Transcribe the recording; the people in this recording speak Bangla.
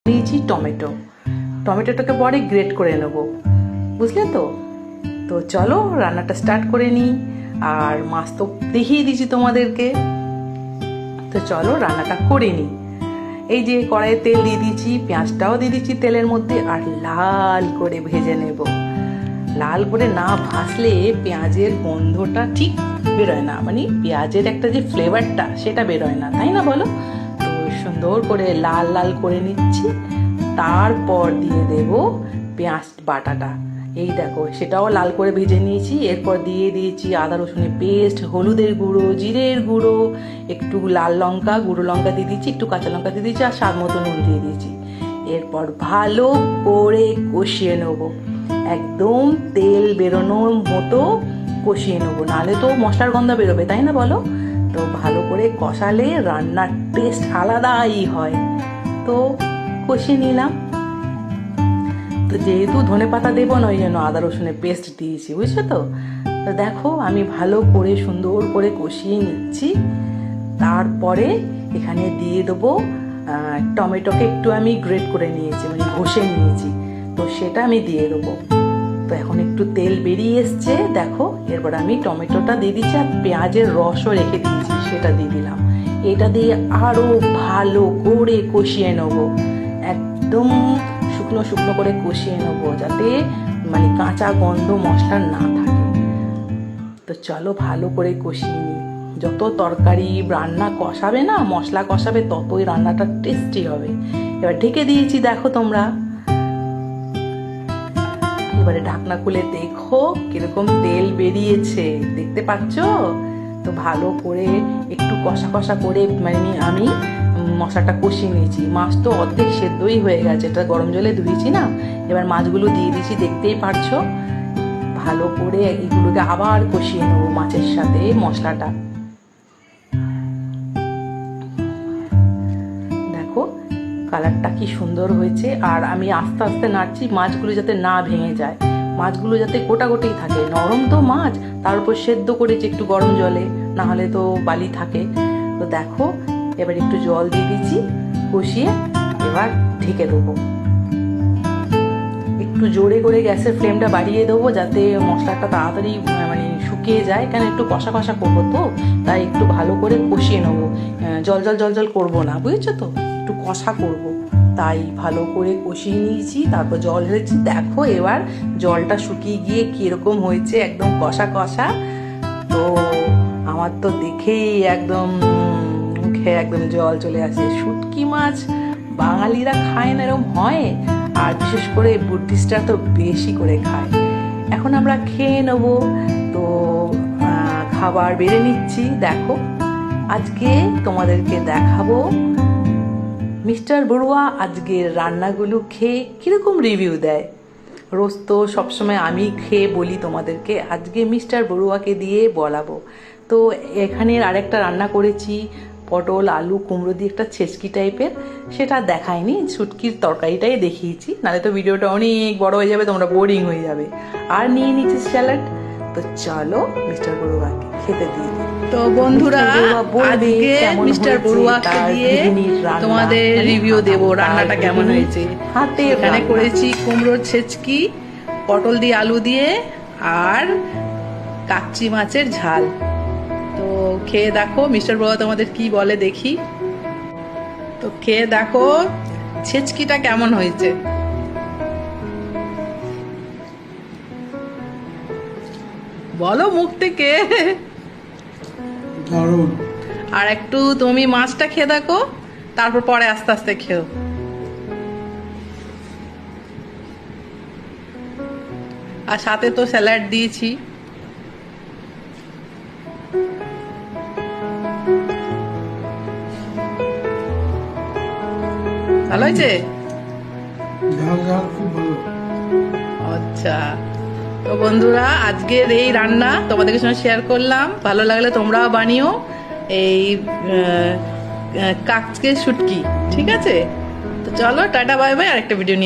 নিয়েছি টমেটো, টমেটোটাকে পরে গ্রেট করে নেব, বুঝলে তো। তো চলো রান্নাটা স্টার্ট করে নিই। আর মাছ তো দেখিয়ে দিয়েছি তোমাদেরকে, তো চলো রান্নাটা করে নিই। এই যে কড়াইয়ে তেল দিয়ে দিয়েছি, পেঁয়াজটাও দিয়ে দিচ্ছি তেলের মধ্যে, আর লাল করে ভেজে নেব। লাল করে না ভাজলে পেঁয়াজের গন্ধটা ঠিক বেরোয় না, মানে পেঁয়াজের একটা যে ফ্লেভারটা সেটা বেরোয় না, তাই না বলো? তো সুন্দর করে লাল লাল করে নিচ্ছি, তারপর দিয়ে দেব পেঁয়াজ বাটাটা। এই দেখো সেটাও লাল করে ভেজে নিয়েছি। এরপর দিয়ে দিয়েছি আদা রসুনের পেস্ট, হলুদের গুঁড়ো, জিরের গুঁড়ো, একটু লাল লঙ্কা, গুঁড়ো লঙ্কা দিয়ে দিচ্ছি, একটু কাঁচা লঙ্কা দিয়ে দিচ্ছি, আর স্বাদ মতো নুন দিয়ে দিয়েছি। এরপর ভালো করে কষিয়ে নেবো, একদম তেল বেরোনোর মতো কষিয়ে নেবো, নাহলে তো মশলার গন্ধ বেরোবে, তাই না বলো? তো ভালো করে কষালে রান্নার টেস্ট আলাদাই হয়। তো কষিয়ে নিলাম। তো যেহেতু ধনেপাতা দেবো না, ওই জন্য আদা রসুনের পেস্ট দিয়েছি, বুঝছো তো। তো দেখো আমি ভালো করে সুন্দর করে কষিয়ে নিচ্ছি। তারপরে এখানে দিয়ে দেবো টমেটোকে একটু আমি গ্রেট করে নিয়েছি, মানে ঘষে নিয়েছি, তো সেটা আমি দিয়ে দেবো। তো এখন একটু তেল বেরিয়ে এসছে দেখো। এরপর আমি টমেটোটা দিয়ে দিচ্ছি, আর পেঁয়াজের রসও রেখে দিয়েছি সেটা দিয়ে দিলাম। এটা দিয়ে আরো ভালো করে কষিয়ে নেবো, একদম শুকনো শুকনো করে কষিয়ে নেবো, যাতে মানে কাঁচা গন্ধ মশলার না থাকে। তো চলো ভালো করে কষিয়ে নিই। যত তরকারি রান্না কষাবে না, মশলা কষাবে, ততই রান্নাটা টেস্টি হবে। এবার ঢেকে দিয়েছি দেখো তোমরা। এবারে ঢাকনা খুলে দেখো কিরকম তেল বেরিয়েছে, দেখতে পাচ্ছ তো? ভালো করে একটু কষা কষা করে মানে আমি মশলাটা কষিয়ে নিয়েছি। মাছ তো অর্ধেক সেদ্ধই হয়ে গেছে, এটা গরম জলে ধুয়েছি না। এবার মাছগুলো দিয়ে দিয়েছি, দেখতেই পারছো। ভালো করে এগুলোকে আবার কষিয়ে নেবো মাছের সাথে মশলাটা। দেখো কালারটা কি সুন্দর হয়েছে। আর আমি আস্তে আস্তে নাড়ছি, মাছগুলো যাতে না ভেঙে যায়, মাছগুলো যাতে গোটা গোটাই থাকে। নরম তো মাছ, তার উপর সেদ্ধ করেছি একটু গরম জলে, না হলে তো বালি থাকে। তো দেখো এবার একটু জল দিয়ে দিচ্ছি, কষিয়ে এবার ঢেকে দেবো। একটু জোরে করে গ্যাসের ফ্লেমটা বাড়িয়ে দেবো, যাতে মশলাটা তাড়াতাড়ি মানে শুকিয়ে যায়, কেন একটু কষা কষা করবো তো, তাই একটু ভালো করে কষিয়ে নেবো। জল জল জল জল করবো না, বুঝেছো তো, একটু কষা করবো, তাই ভালো করে কষিয়ে নিয়েছি। তারপর জল ঢেলেছি, দেখো এবার জলটা শুকিয়ে গিয়ে কিরকম হয়েছে, একদম কষা কষা। তো আমার তো দেখেই একদম মুখে একদম জল চলে আসে। শুটকি মাছ বাঙালিরা খায় না এরকম হয়, আর বিশেষ করে বুদ্ধিস্টরা তো বেশি করে খায়। এখন আমরা খেয়ে নেব। তো খাবার বেড়ে নিচ্ছি। দেখো আজকে তোমাদেরকে দেখাবো মিস্টার বড়ুয়া আজকের রান্নাগুলো খেয়ে কিরকম রিভিউ দেয়। রোজ তো সবসময় আমি খেয়ে বলি তোমাদেরকে, আজকে মিস্টার বড়ুয়াকে দিয়ে বলাবো। তো এখানের আরেকটা রান্না করেছি, পটল আলু কুমড়ো দিয়ে একটা ছেচকি টাইপের, সেটা দেখাইনি, শুটকির তরকারিটাই দেখিয়েছি, নাহলে তো ভিডিওটা অনেক বড় হয়ে যাবে, তোমরা বোরিং হয়ে যাবে। আর নিয়ে নিচ্ছি স্যালাড। তো চলো মিস্টার বড়ুয়াকে খেতে দিয়ে দিই। তো বন্ধুরা আজকে মিস্টার বড়ুয়াকে দিয়ে তোমাদের রিভিউ দেব রান্নাটা কেমন হয়েছে। হাতে এখানে করেছি কুমড়োর ছেচকি, পটল দিয়ে আলু দিয়ে, আর কাচ্চি মাছের ঝাল। তো খেয়ে দেখো মিস্টার বড়ুয়া তোমাদের কি বলে দেখি। তো খেয়ে দেখো ছেচকিটা কেমন হয়েছে। বলো মুখ থেকে। আর একটু তুমি মাছটা খেয়ে দেখো, তারপর পরে আস্তে আস্তে খেও। আর সাথে তো স্যালাড দিয়েছি। ভালো হয়েছে? আচ্ছা, তো বন্ধুরা আজকের এই রান্না তোমাদের সঙ্গে শেয়ার করলাম। ভালো লাগলে তোমরাও বানিও এই কাচকে শুটকি, ঠিক আছে? তো চলো টাটা বাই বাই, আরেকটা ভিডিও নিয়ে